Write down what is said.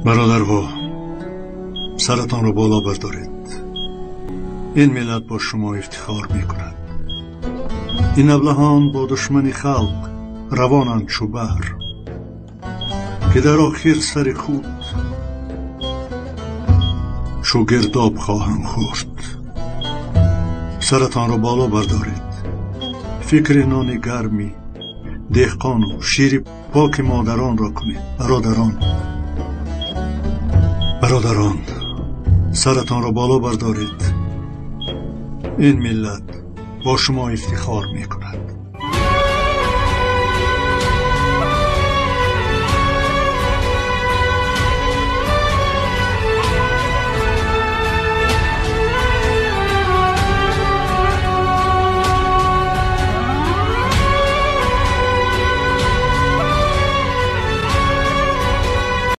برادرها، سرتان را بالا بردارید. این ملت با شما افتخار می کند. این ابلهان با دشمن خلق روانند چو بحر، که در آخر سر خود چو گرداب خواهم خورد. سرتان را بالا بردارید. فکر نان گرمی دهقان و شیر پاک مادران را کنید. برادران، سرتان را بالا بردارید. این ملت با شما افتخار می کند.